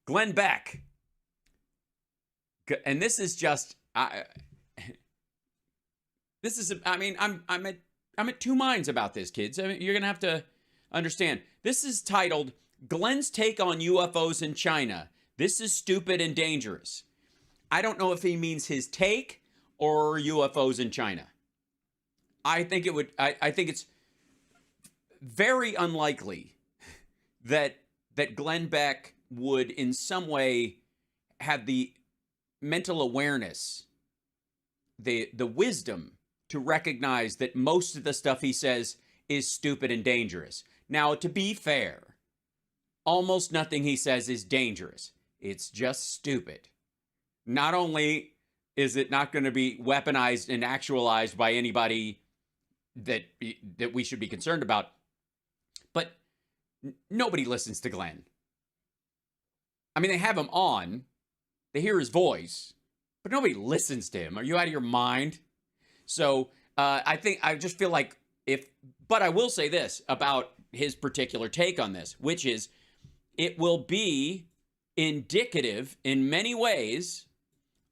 Glenn Beck. And this is just, I'm at two minds about this, kids. I mean, you're going to have to understand. This is titled, Glenn's Take on UFOs in China. This is stupid and dangerous. I don't know if he means his take or UFOs in China. I think it's very unlikely that Glenn Beck would in some way have the mental awareness, the wisdom to recognize that most of the stuff he says is stupid and dangerous. Now, to be fair, almost nothing he says is dangerous. It's just stupid. Not only is it not going to be weaponized and actualized by anybody that we should be concerned about, but nobody listens to Glenn. I mean, they have him on, they hear his voice, but nobody listens to him. Are you out of your mind? So I just feel like but I will say this about his particular take on this, which is it will be indicative in many ways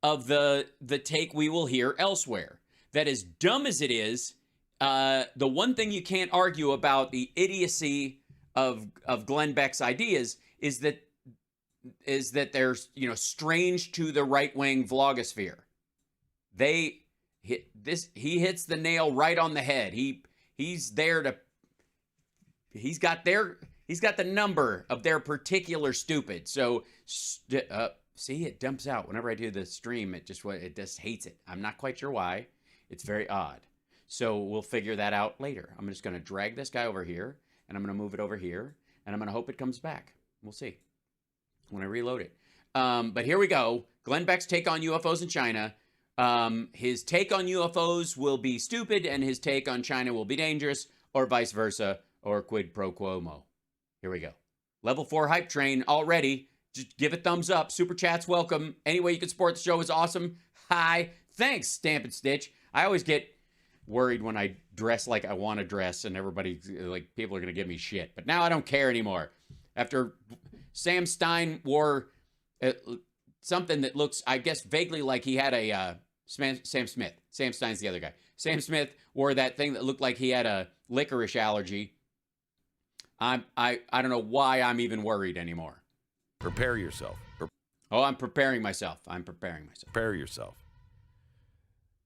of the take we will hear elsewhere. That as dumb as it is, the one thing you can't argue about the idiocy of Glenn Beck's ideas is that they're, strange to the right-wing vlogosphere. He hits the nail right on the head. He's got the number of their particular stupid. So see, it dumps out whenever I do the stream. It just hates it. I'm not quite sure why. It's very odd. So we'll figure that out later. I'm just going to drag this guy over here, and I'm going to move it over here, and I'm going to hope it comes back. We'll see when I reload it. But here we go. Glenn Beck's take on UFOs in China. His take on UFOs will be stupid, and his take on China will be dangerous, or vice versa, or quid pro quo. Here we go. Level 4 hype train already. Just give it thumbs up. Super chats welcome. Any way you can support the show is awesome. Hi. Thanks, Stamp and Stitch. I always get worried when I dress like I want to dress, and people are going to give me shit. But now I don't care anymore. After Sam Stein wore something that looks, I guess, vaguely like he had a Sam Smith. Sam Stein's the other guy. Sam Smith wore that thing that looked like he had a licorice allergy. I don't know why I'm even worried anymore. Prepare yourself. I'm preparing myself. Prepare yourself.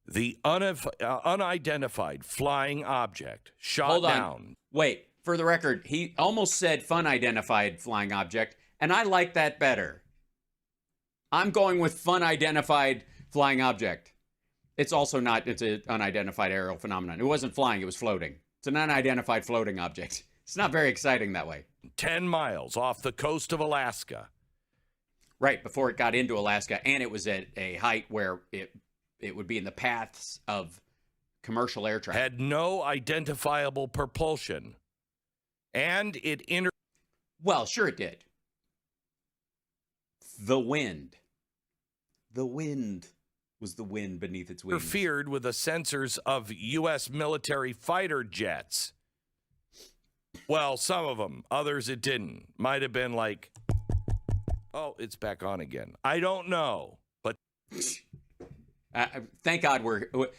The unidentified flying object shot Hold on. down. Wait, for the record, he almost said fun identified flying object, and I like that better. I'm going with fun identified flying object. It's also not, it's an unidentified aerial phenomenon. It wasn't flying, it was floating. It's an unidentified floating object. It's not very exciting that way. 10 miles off the coast of Alaska. Right, before it got into Alaska, and it was at a height where it would be in the paths of commercial air traffic. Had no identifiable propulsion. And it Well, sure it did. The wind. The wind was the wind beneath its wings. interfered with the sensors of U.S. military fighter jets. Well, some of them. Others it didn't. Might have been like, oh, it's back on again. I don't know. But thank God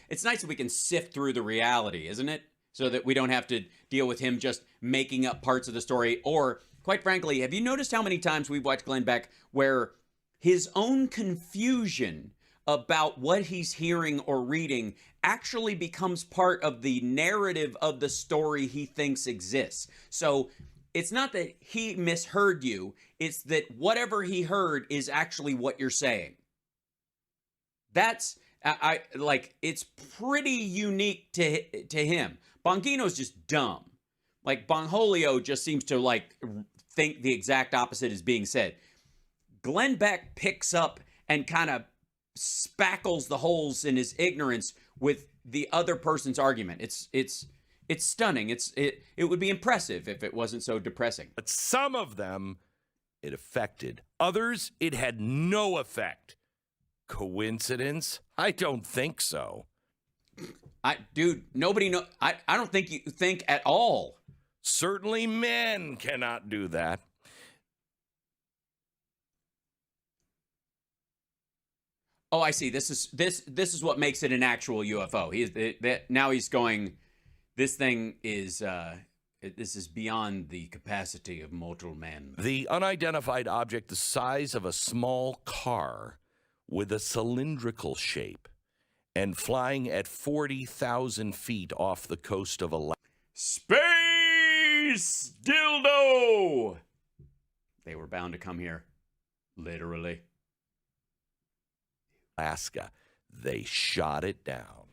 it's nice that we can sift through the reality, isn't it? So that we don't have to deal with him just making up parts of the story. Or, quite frankly, have you noticed how many times we've watched Glenn Beck where his own confusion about what he's hearing or reading actually becomes part of the narrative of the story he thinks exists. So it's not that he misheard you, it's that whatever he heard is actually what you're saying. That's it's pretty unique to him. Bongino's just dumb. Like Bongholio just seems to think the exact opposite is being said. Glenn Beck picks up and kind of spackles the holes in his ignorance with the other person's argument. It's stunning. It would be impressive if it wasn't so depressing. But some of them it affected. Others it had no effect. Coincidence? I don't think so. Nobody know. I don't think you think at all. Certainly men cannot do that. Oh, I see. This is what makes it an actual UFO. Now he's going. This thing is this is beyond the capacity of mortal men. The unidentified object, the size of a small car with a cylindrical shape and flying at 40,000 feet off the coast of Alaska. Space dildo! They were bound to come here. Literally. Alaska. They shot it down.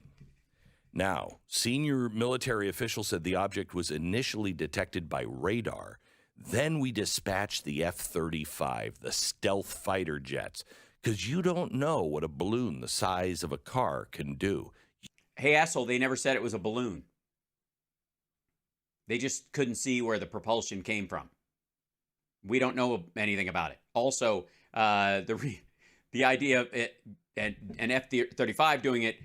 Now, senior military officials said the object was initially detected by radar. Then we dispatched the F-35, the stealth fighter jets, because you don't know what a balloon the size of a car can do. Hey, asshole, they never said it was a balloon. They just couldn't see where the propulsion came from. We don't know anything about it. Also, the idea of it, an F-35 doing it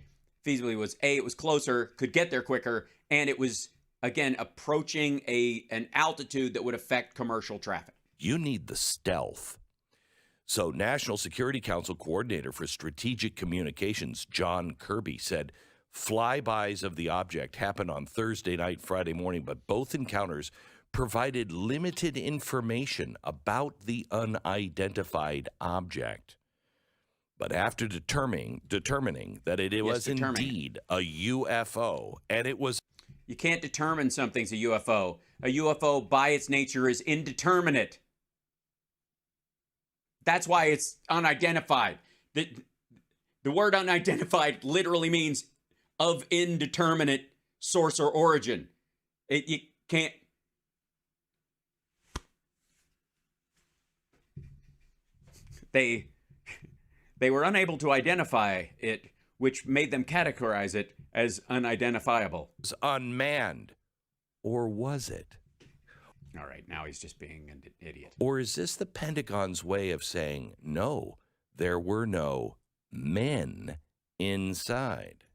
feasibly was, A, it was closer, could get there quicker, and it was, again, approaching an altitude that would affect commercial traffic. You need the stealth. So National Security Council Coordinator for Strategic Communications, John Kirby, said flybys of the object happened on Thursday night, Friday morning, but both encounters provided limited information about the unidentified object. But after determining that it was indeed a UFO, and it was... You can't determine something's a UFO. A UFO, by its nature, is indeterminate. That's why it's unidentified. The word unidentified literally means of indeterminate source or origin. You can't... They were unable to identify it, which made them categorize it as unidentifiable. It was unmanned. Or was it? All right, now he's just being an idiot. Or is this the Pentagon's way of saying, no, there were no men inside?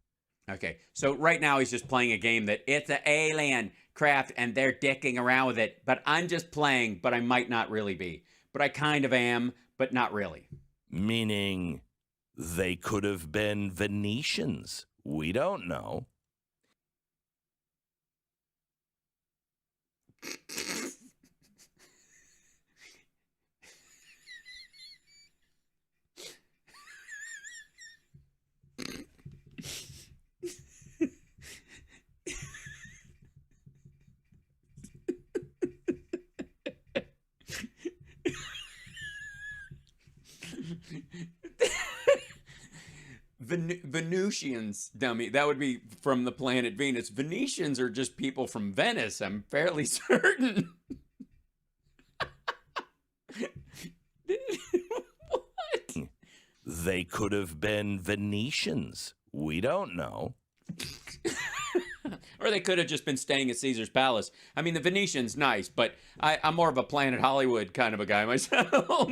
Okay, so right now he's just playing a game that it's an alien craft and they're dicking around with it. But I'm just playing, but I might not really be. But I kind of am, but not really. Meaning they could have been Venetians. We don't know. Venusians, dummy. That would be from the planet Venus. Venetians are just people from Venice, I'm fairly certain. What? They could have been Venetians. We don't know. Or they could have just been staying at Caesar's Palace. I mean, the Venetian's nice, but I'm more of a Planet Hollywood kind of a guy myself.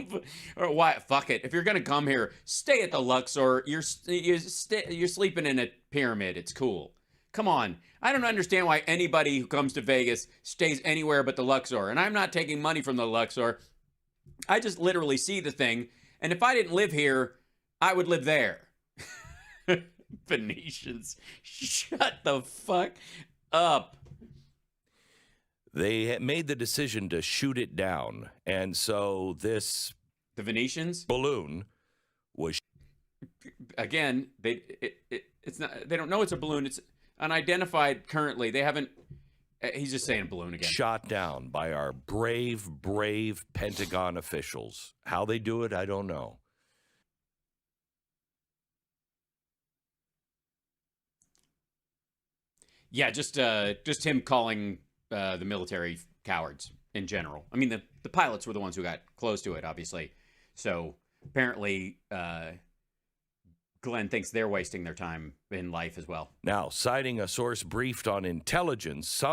Or why? Fuck it. If you're gonna come here, stay at the Luxor. You're sleeping in a pyramid. It's cool. Come on. I don't understand why anybody who comes to Vegas stays anywhere but the Luxor. And I'm not taking money from the Luxor. I just literally see the thing. And if I didn't live here, I would live there. Venetians, shut the fuck up. They made the decision to shoot it down, and so the Venetians balloon was again. It's not. They don't know it's a balloon. It's unidentified currently. They haven't. He's just saying balloon again. Shot down by our brave Pentagon officials. How they do it, I don't know. Yeah, just him calling the military cowards in general. I mean, the pilots were the ones who got close to it, obviously. So apparently, Glenn thinks they're wasting their time in life as well. Now, citing a source briefed on intelligence,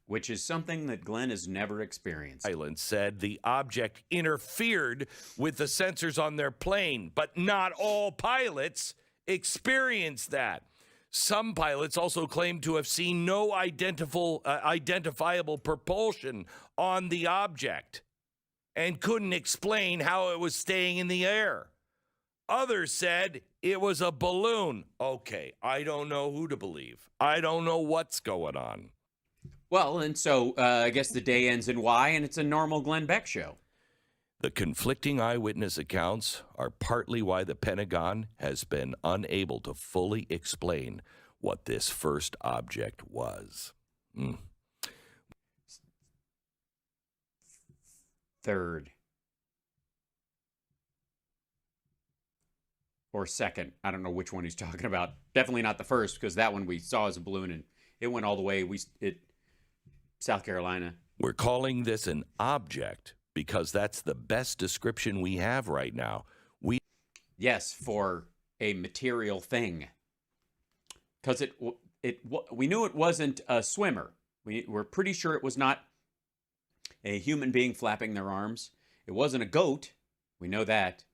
which is something that Glenn has never experienced. Pilots said the object interfered with the sensors on their plane, but not all pilots experienced that. Some pilots also claimed to have seen no identifiable propulsion on the object and couldn't explain how it was staying in the air. Others said it was a balloon. Okay, I don't know who to believe. I don't know what's going on. Well, and so I guess the day ends in Y, and it's a normal Glenn Beck show. The conflicting eyewitness accounts are partly why the Pentagon has been unable to fully explain what this first object was. Third. Or second. I don't know which one he's talking about. Definitely not the first, because that one we saw as a balloon, and it went all the way. South Carolina. We're calling this an object because that's the best description we have right now. Yes, for a material thing. Because we knew it wasn't a swimmer. We're pretty sure it was not a human being flapping their arms. It wasn't a goat. We know that.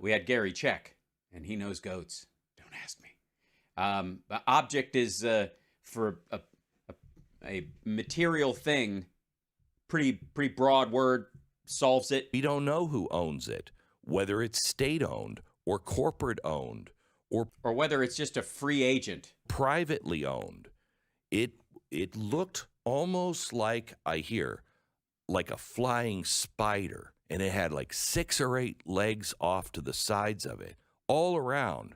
We had Gary check, and he knows goats. Don't ask me. The object is for a material thing. Pretty broad word, solves it. We don't know who owns it, whether it's state-owned or corporate-owned or whether it's just a free agent. Privately owned. It looked almost like, I hear, like a flying spider, and it had like 6 or 8 legs off to the sides of it, all around.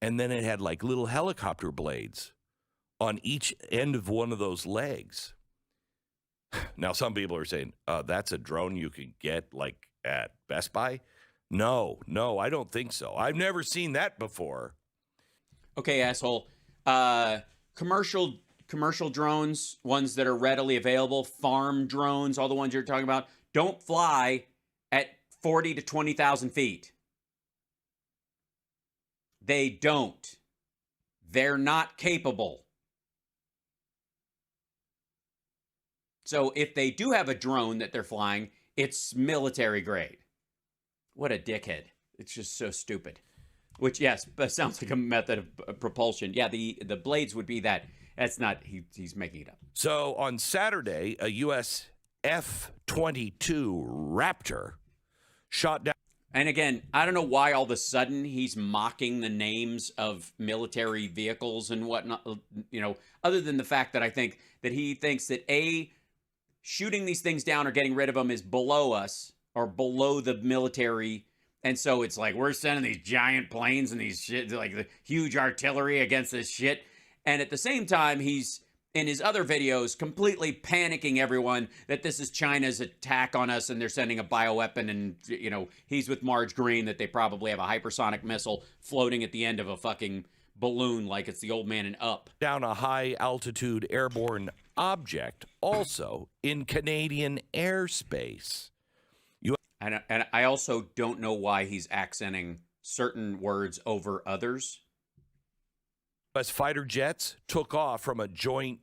And then it had like little helicopter blades on each end of one of those legs. Now, some people are saying, that's a drone you could get like at Best Buy. No, I don't think so. I've never seen that before. Okay, asshole. Commercial drones, ones that are readily available, farm drones, all the ones you're talking about, don't fly at 40 to 20,000 feet. They don't. They're not capable. So if they do have a drone that they're flying, it's military grade. What a dickhead. It's just so stupid. Which, yes, sounds like a method of propulsion. Yeah, the blades would be that. That's not, he's making it up. So on Saturday, a U.S. F-22 Raptor shot down. And again, I don't know why all of a sudden he's mocking the names of military vehicles and whatnot, other than the fact that I think that he thinks that shooting these things down or getting rid of them is below us or below the military. And so it's like, we're sending these giant planes and these shit, like the huge artillery against this shit. And at the same time, he's in his other videos completely panicking everyone that this is China's attack on us and they're sending a bioweapon. And, he's with Marge Green that they probably have a hypersonic missile floating at the end of a fucking balloon like it's the old man in Up. Down a high altitude airborne object also in Canadian airspace. And I also don't know why he's accenting certain words over others. U.S. fighter jets took off from a joint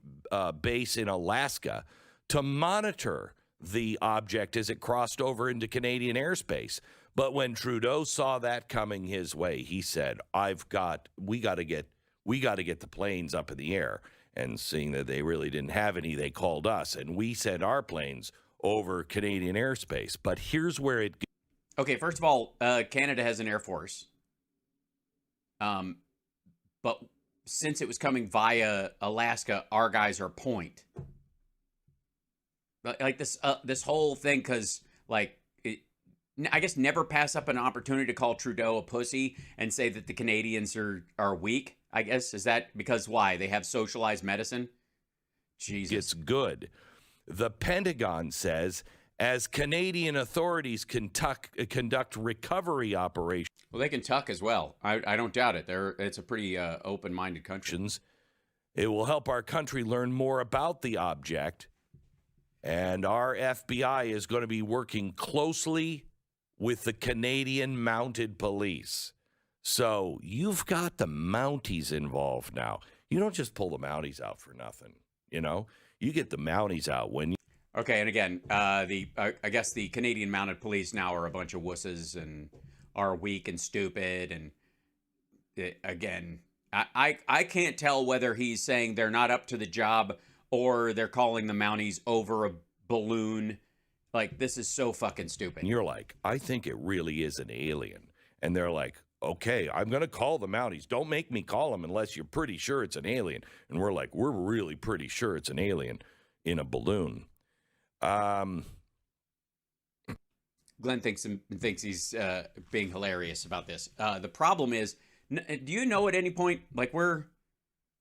base in Alaska to monitor the object as it crossed over into Canadian airspace. But when Trudeau saw that coming his way, he said, we got to get the planes up in the air. And seeing that they really didn't have any, they called us, and we sent our planes over Canadian airspace. But here's where it... Okay, first of all, Canada has an air force. But since it was coming via Alaska, our guys are point. Like this whole thing, because I guess never pass up an opportunity to call Trudeau a pussy and say that the Canadians are weak. I guess, is that because why? They have socialized medicine? Jesus. It's good. The Pentagon says as Canadian authorities conduct recovery operations. Well, they can tuck as well. I don't doubt it. It's a pretty open-minded country. It will help our country learn more about the object. And our FBI is going to be working closely with the Canadian Mounted Police. So you've got the Mounties involved now. You don't just pull the Mounties out for nothing. You get the Mounties out when you... Okay, and again, I guess the Canadian Mounted Police now are a bunch of wusses and are weak and stupid. And again, I can't tell whether he's saying they're not up to the job or they're calling the Mounties over a balloon. Like, this is so fucking stupid. And you're like, I think it really is an alien. And they're like, okay, I'm going to call the Mounties. Don't make me call them unless you're pretty sure it's an alien. And we're like, we're really pretty sure it's an alien in a balloon. Glenn thinks he's being hilarious about this. The problem is, do you know at any point, like we're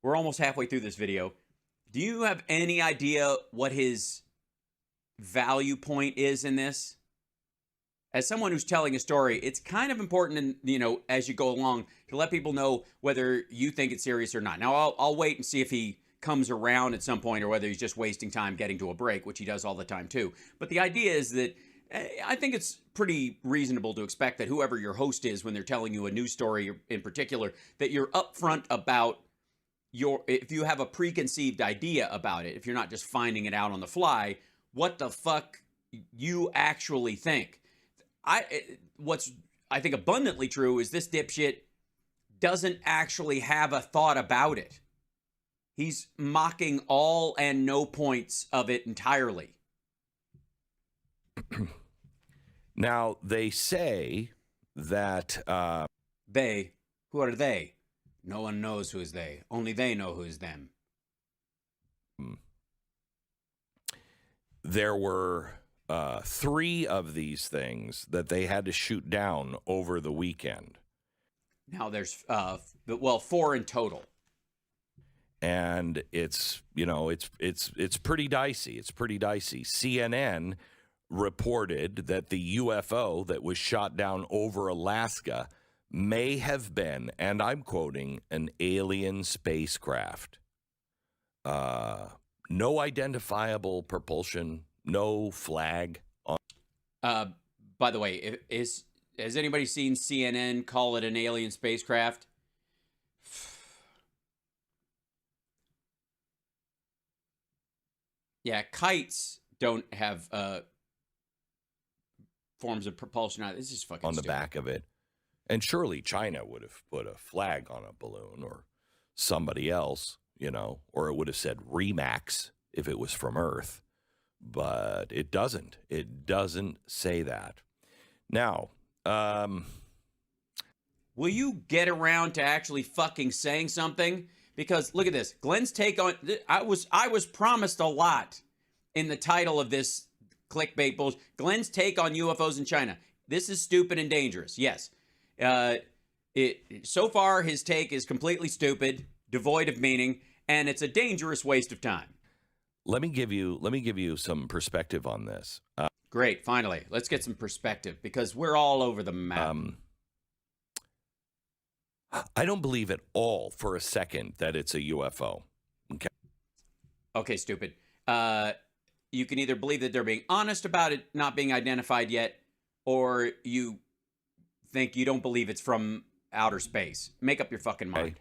almost halfway through this video, do you have any idea what his value point is in this? As someone who's telling a story, it's kind of important, as you go along, to let people know whether you think it's serious or not. Now, I'll wait and see if he comes around at some point or whether he's just wasting time getting to a break, which he does all the time too. But the idea is that I think it's pretty reasonable to expect that whoever your host is, when they're telling you a news story in particular, that you're upfront about if you have a preconceived idea about it, if you're not just finding it out on the fly, what the fuck you actually think. What's I think abundantly true is this dipshit doesn't actually have a thought about it. He's mocking all and no points of it entirely. Now, they say that... They? Who are they? No one knows who is they. Only they know who is them. There were 3 of these things that they had to shoot down over the weekend. Now there's 4 in total. And it's pretty dicey. It's pretty dicey. CNN reported that the UFO that was shot down over Alaska may have been, and I'm quoting, an alien spacecraft. No identifiable propulsion, no flag on. By the way, has anybody seen CNN call it an alien spacecraft? Yeah, kites don't have forms of propulsion. This is fucking on the stupid. Back of it. And surely China would have put a flag on a balloon, or somebody else, or it would have said Remax if it was from Earth. But it doesn't. It doesn't say that. Now, will you get around to actually fucking saying something? Because look at this. Glenn's take on... I was promised a lot in the title of this clickbait bullshit. Glenn's take on UFOs in China. This is stupid and dangerous. Yes. So far, his take is completely stupid, devoid of meaning, and it's a dangerous waste of time. Let me give you some perspective on this. Great. Finally, let's get some perspective, because we're all over the map. I don't believe at all for a second that it's a UFO. Okay, stupid. You can either believe that they're being honest about it not being identified yet, or you think you don't believe it's from outer space. Make up your fucking mind.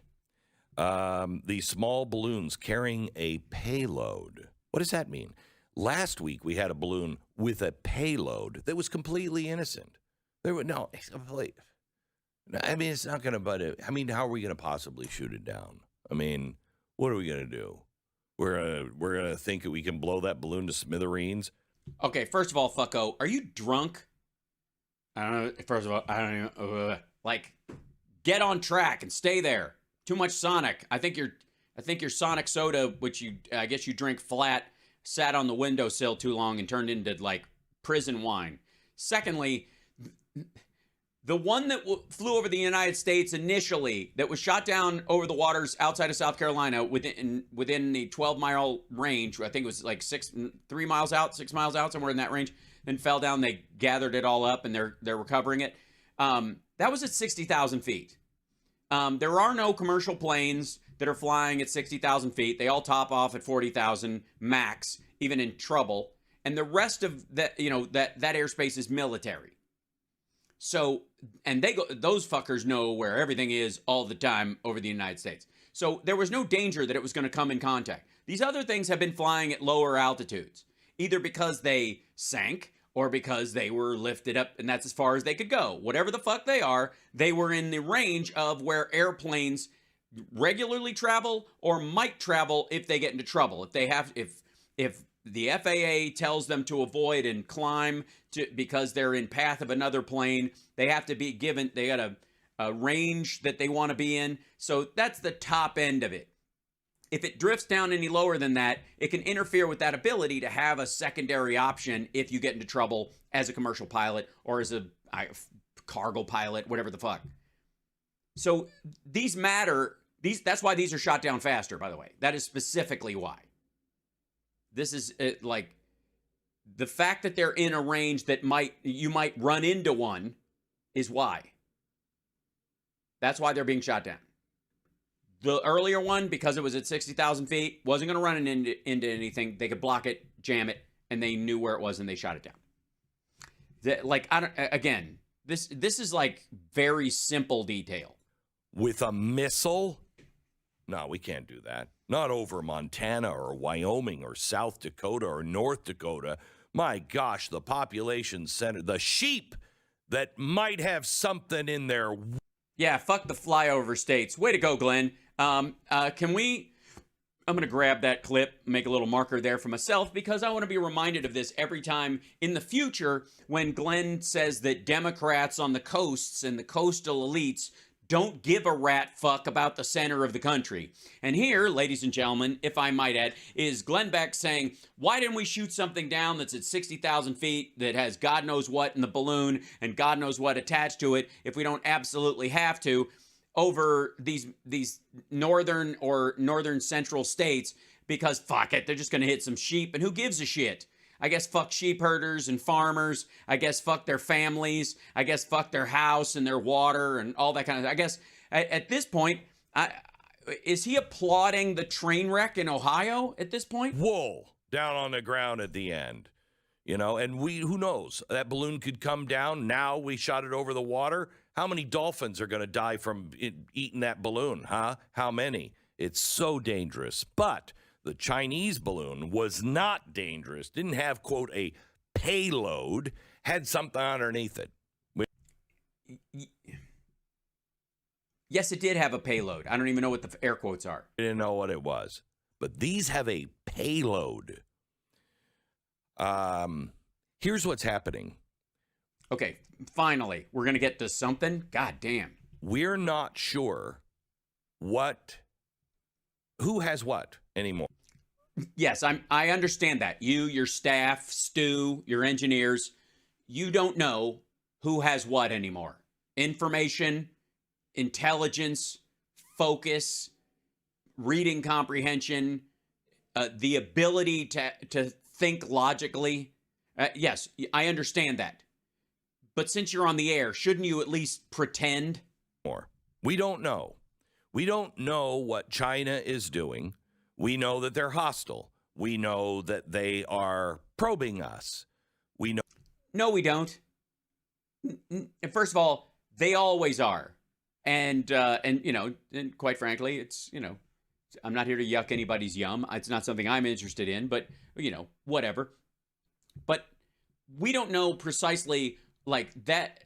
These small balloons carrying a payload. What does that mean? Last week we had a balloon with a payload that was completely innocent. It's not going to. How are we going to possibly shoot it down? What are we going to do? We're gonna think that we can blow that balloon to smithereens. Okay, first of all, fucko, are you drunk? I don't know. First of all, I don't even get on track and stay there. Too much Sonic. I think your Sonic soda, which I guess you drink flat, sat on the windowsill too long and turned into prison wine. Secondly, the one that flew over the United States initially, that was shot down over the waters outside of South Carolina within the 12-mile range, I think it was 3 miles out, 6 miles out, somewhere in that range, then fell down. They gathered it all up and they're recovering it. That was at 60,000 feet. There are no commercial planes that are flying at 60,000 feet. They all top off at 40,000 max, even in trouble. And the rest of that, that airspace is military. So, and those fuckers know where everything is all the time over the United States. So there was no danger that it was going to come in contact. These other things have been flying at lower altitudes, either because they sank or because they were lifted up and that's as far as they could go. Whatever the fuck they are, they were in the range of where airplanes regularly travel or might travel if they get into trouble. If the FAA tells them to avoid and climb because they're in path of another plane. They have to be given, they got a range that they want to be in. So that's the top end of it. If it drifts down any lower than that, it can interfere with that ability to have a secondary option if you get into trouble as a commercial pilot or as a cargo pilot, whatever the fuck. So these matter. That's why these are shot down faster, by the way. That is specifically why. This is like the fact that they're in a range that you might run into one is why. That's why they're being shot down. The earlier one, because it was at 60,000 feet, wasn't going to run into anything. They could block it, jam it, and they knew where it was, and they shot it down. Again, this is like very simple detail. With a missile? No, we can't do that. Not over Montana or Wyoming or South Dakota or North Dakota. My gosh, the population center, the sheep that might have something in their... Yeah, fuck the flyover states. Way to go, Glenn. I'm going to grab that clip, make a little marker there for myself, because I want to be reminded of this every time in the future when Glenn says that Democrats on the coasts and the coastal elites don't give a rat fuck about the center of the country. And here, ladies and gentlemen, if I might add, is Glenn Beck saying, why didn't we shoot something down that's at 60,000 feet that has God knows what in the balloon and God knows what attached to it if we don't absolutely have to over these northern or northern central states because fuck it, they're just going to hit some sheep and who gives a shit? I guess fuck sheep herders and farmers. I guess fuck their families. I guess fuck their house and their water and all that kind of... I guess at this point, is he applauding the train wreck in Ohio at this point? Whoa, down on the ground at the end. You know, and who knows? That balloon could come down. Now we shot it over the water. How many dolphins are going to die from eating that balloon, huh? How many? It's so dangerous. But the Chinese balloon was not dangerous, didn't have, quote, a payload, had something underneath it. Yes, it did have a payload. I don't even know what the air quotes are. I didn't know what it was. But these have a payload. Here's what's happening. Okay, finally, we're going to get to something. God damn. We're not sure who has what anymore. Yes, I understand that. You, your staff, Stu, your engineers, you don't know who has what anymore. Information, intelligence, focus, reading comprehension, the ability to think logically. Yes, I understand that. But since you're on the air, shouldn't you at least pretend? We don't know. We don't know what China is doing. We know that they're hostile. We know that they are probing us. We know. No, we don't. First of all, they always are. And you know, and quite frankly, it's, you know, I'm not here to yuck anybody's yum. It's not something I'm interested in, but, you know, whatever. But we don't know precisely, like, that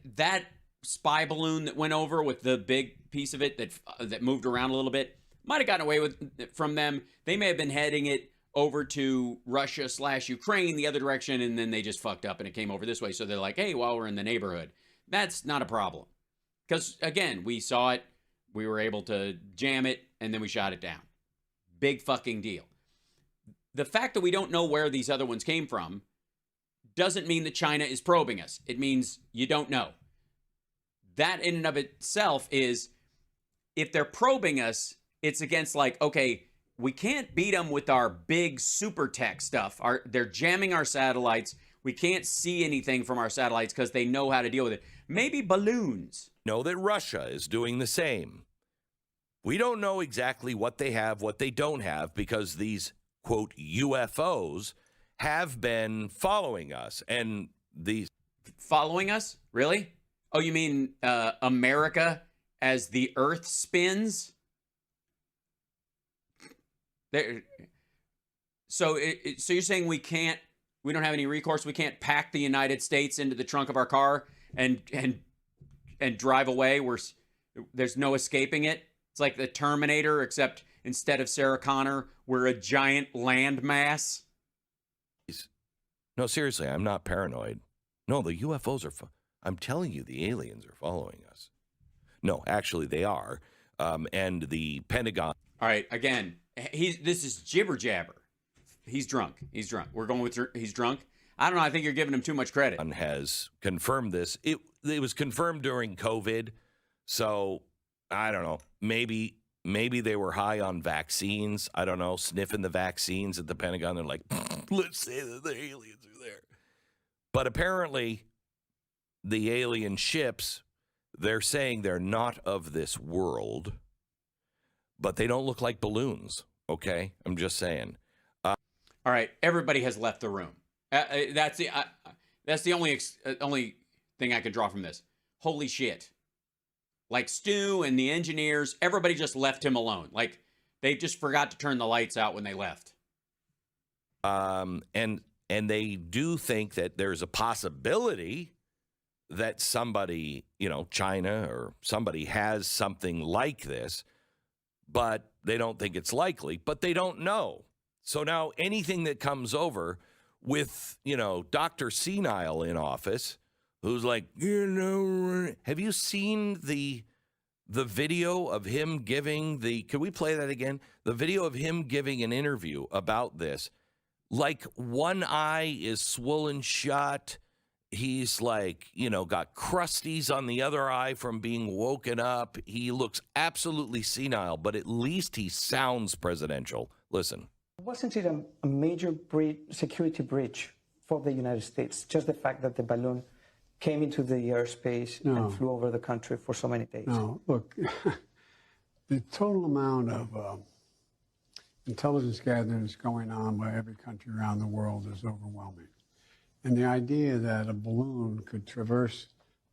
spy balloon that went over with the big piece of it that moved around a little bit might have gotten away from them. They may have been heading it over to Russia/Ukraine the other direction, and then they just fucked up and it came over this way. So they're like, hey, while we're in the neighborhood, that's not a problem. Because, again, we saw it, we were able to jam it, and then we shot it down. Big fucking deal. The fact that we don't know where these other ones came from doesn't mean that China is probing us. It means you don't know. That in and of itself is, if they're probing us, it's against, like, okay, we can't beat them with our big super tech stuff. They're jamming our satellites. We can't see anything from our satellites because they know how to deal with it. Maybe balloons. Know that Russia is doing the same. We don't know exactly what they have, what they don't have, because these, quote, UFOs have been following us. And these... Following us? Really? Oh, you mean America as the Earth spins? So you're saying we don't have any recourse? We can't pack the United States into the trunk of our car and drive away? There's no escaping it? It's like the Terminator, except instead of Sarah Connor, we're a giant landmass? No, seriously, I'm not paranoid. No, the UFOs are. I'm telling you, the aliens are following us. No, actually, they are. And the Pentagon. All right, again, this is jibber jabber. He's drunk. He's drunk. We're going with he's drunk. I don't know. I think you're giving him too much credit. Has confirmed this. It was confirmed during COVID, so I don't know. Maybe they were high on vaccines. I don't know, sniffing the vaccines at the Pentagon. They're like, let's say that the aliens are there. But apparently, the alien ships, they're saying they're not of this world, but they don't look like balloons. Okay, I'm just saying. All right, everybody has left the room. That's the only thing I could draw from this. Holy shit. Like Stu and the engineers, everybody just left him alone. Like they just forgot to turn the lights out when they left. And they do think that there's a possibility that somebody, China or somebody has something like this, but they don't think it's likely, but they don't know. So now anything that comes over with, Dr. Senile in office, who's like, have you seen the video of him giving can we play that again? The video of him giving an interview about this. Like one eye is swollen shut. He's like, got crusties on the other eye from being woken up. He looks absolutely senile, but at least he sounds presidential. Listen. Wasn't it a major security breach for the United States? Just the fact that the balloon came into the airspace and flew over the country for so many days? No, look, the total amount of intelligence gathering that's going on by every country around the world is overwhelming. And the idea that a balloon could traverse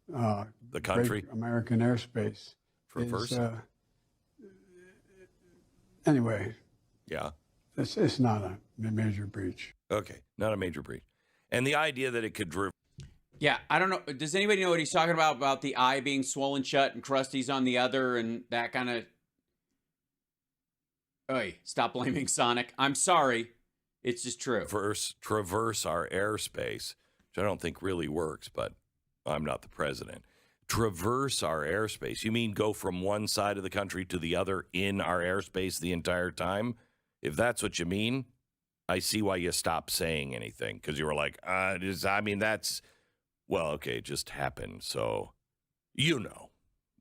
the country, American airspace, is, anyway. Yeah. It's not a major breach. Okay, not a major breach. And the idea that it could... Yeah, I don't know. Does anybody know what he's talking about the eye being swollen shut and crusties on the other and that kind of... Oy, stop blaming Sonic. I'm sorry. It's just true. Traverse our airspace, which I don't think really works, but I'm not the president. Traverse our airspace. You mean go from one side of the country to the other in our airspace the entire time? If that's what you mean, I see why you stopped saying anything, because you were like, that's, well, okay, it just happened. So, you know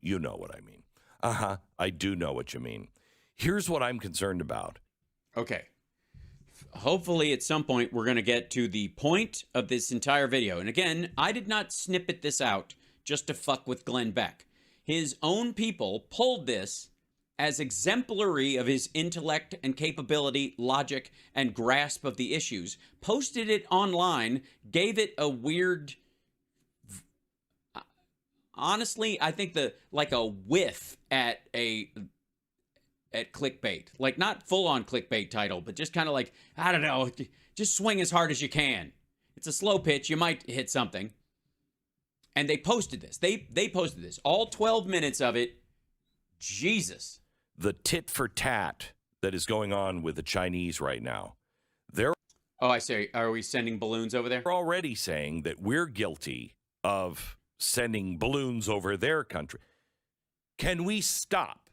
what I mean. I do know what you mean. Here's what I'm concerned about. Okay. Hopefully at some point we're going to get to the point of this entire video. And again, I did not snippet this out just to fuck with Glenn Beck. His own people pulled this as exemplary of his intellect and capability, logic, and grasp of the issues, posted it online, gave it a weird... Honestly, I think like a whiff at clickbait. Like not full-on clickbait title, but just kind of like, I don't know, just swing as hard as you can. It's a slow pitch. You might hit something. And they posted this. They posted this. All 12 minutes of it. Jesus. The tit for tat that is going on with the Chinese right now. I say, are we sending balloons over there? They're already saying that we're guilty of sending balloons over their country. Can we stop?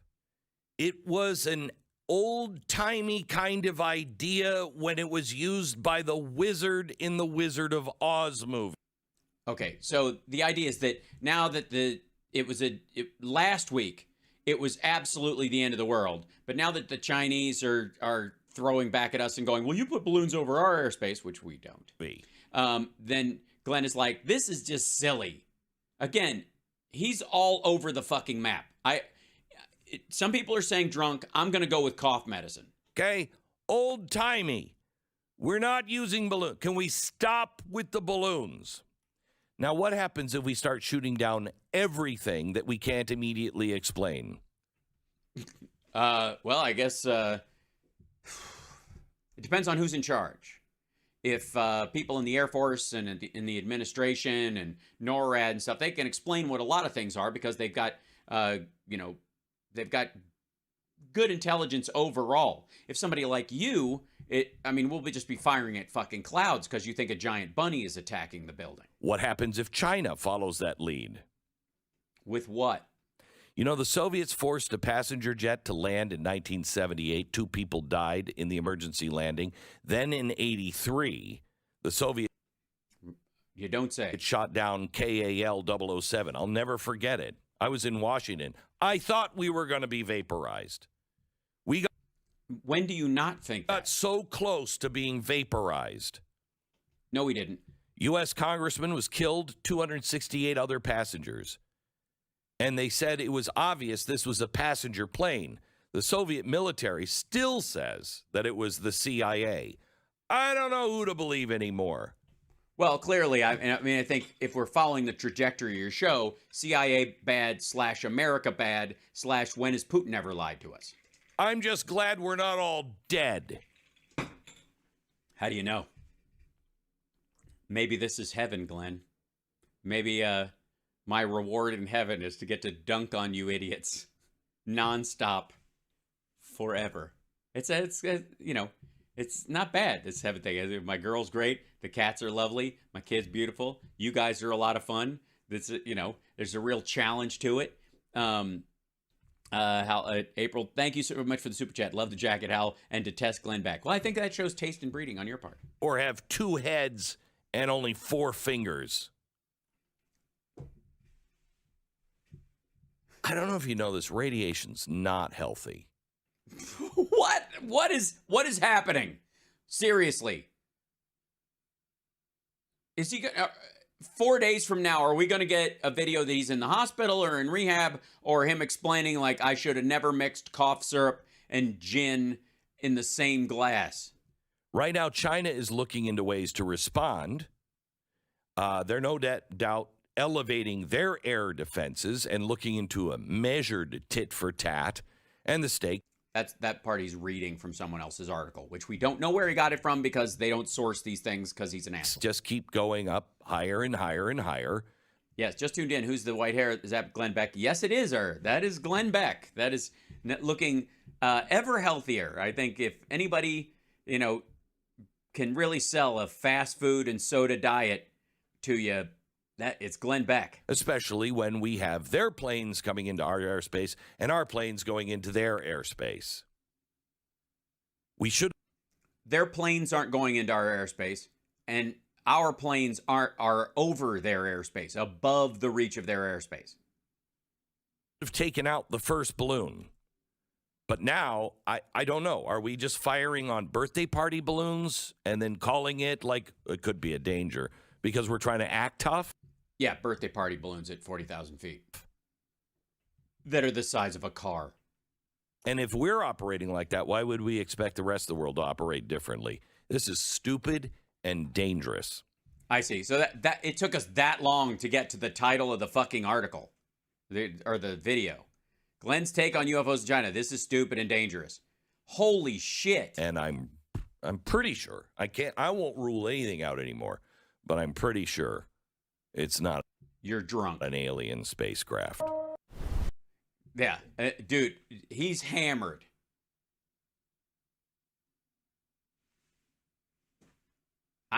It was an old-timey kind of idea when it was used by the wizard in the Wizard of Oz movie. Okay, so the idea is that now that last week, it was absolutely the end of the world. But now that the Chinese are throwing back at us and going, well, you put balloons over our airspace, which we don't. Then Glenn is like, this is just silly. Again, he's all over the fucking map. Some people are saying drunk. I'm going to go with cough medicine. Okay, old-timey. We're not using balloons. Can we stop with the balloons? Now, what happens if we start shooting down everything that we can't immediately explain? Well, I guess it depends on who's in charge. If people in the Air Force and in the administration and NORAD and stuff, they can explain what a lot of things are because they've got, they've got good intelligence overall. If somebody like you, we'll just be firing at fucking clouds because you think a giant bunny is attacking the building. What happens if China follows that lead? With what? You know, the Soviets forced a passenger jet to land in 1978. 2 people died in the emergency landing. Then in 83, the Soviets You don't say. shot down KAL 007. I'll never forget it. I was in Washington. I thought we were going to be vaporized. When do you not think Got that? so close to being vaporized. No, we didn't. U.S. congressman was killed, 268 other passengers. And they said it was obvious this was a passenger plane. The Soviet military still says that it was the CIA. I don't know who to believe anymore. Well, clearly, I think if we're following the trajectory of your show, CIA bad / America bad / when has Putin ever lied to us? I'm just glad we're not all dead. How do you know? Maybe this is heaven, Glenn. Maybe my reward in heaven is to get to dunk on you idiots nonstop forever. It's not bad. This heaven thing. My girl's great. The cats are lovely. My kid's beautiful. You guys are a lot of fun. There's a real challenge to it. April, thank you so much for the super chat. Love the jacket, Hal, and detest Glenn Beck. Well, I think that shows taste and breeding on your part. Or have 2 heads and only 4 fingers. I don't know if you know this. Radiation's not healthy. What? What is happening? Seriously. Is he 4 days from now, are we going to get a video that he's in the hospital or in rehab, or him explaining like I should have never mixed cough syrup and gin in the same glass? Right now, China is looking into ways to respond. They're no doubt elevating their air defenses and looking into a measured tit for tat. And the stake. That part he's reading from someone else's article, which we don't know where he got it from because they don't source these things because he's an asshole. Just keep going up higher and higher and higher. Yes, just tuned in. Who's the white hair? Is that Glenn Beck? Yes, it is her. That is Glenn Beck. That is looking ever healthier. I think if anybody, can really sell a fast food and soda diet to you, that it's Glenn Beck. Especially when we have their planes coming into our airspace and our planes going into their airspace. Their planes aren't going into our airspace, and our planes are over their airspace, above the reach of their airspace. Have taken out the first balloon. But now, I don't know. Are we just firing on birthday party balloons and then calling it like it could be a danger because we're trying to act tough? Yeah, birthday party balloons at 40,000 feet that are the size of a car. And if we're operating like that, why would we expect the rest of the world to operate differently? This is stupid and dangerous. I see. So that it took us that long to get to the title of the fucking article or the video. Glenn's take on UFOs in China. This is stupid and dangerous. Holy shit. And I'm pretty sure. I won't rule anything out anymore, but I'm pretty sure it's not. You're drunk. An alien spacecraft. Yeah, dude, he's hammered.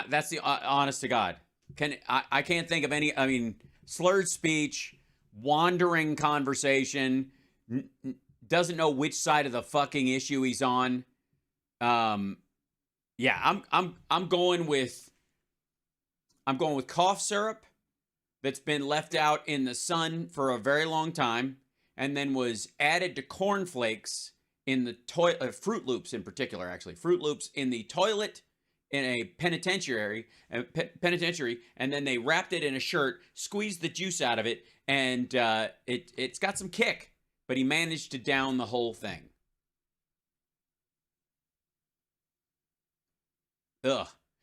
That's the honest to God. I can't think of any. I mean, slurred speech, wandering conversation, doesn't know which side of the fucking issue he's on. Yeah, I'm going with cough syrup that's been left out in the sun for a very long time, and then was added to cornflakes in the toilet, Fruit Loops in particular, actually. Fruit Loops in the toilet in a penitentiary, and then they wrapped it in a shirt, squeezed the juice out of it, and it's got some kick, but he managed to down the whole thing. Ugh.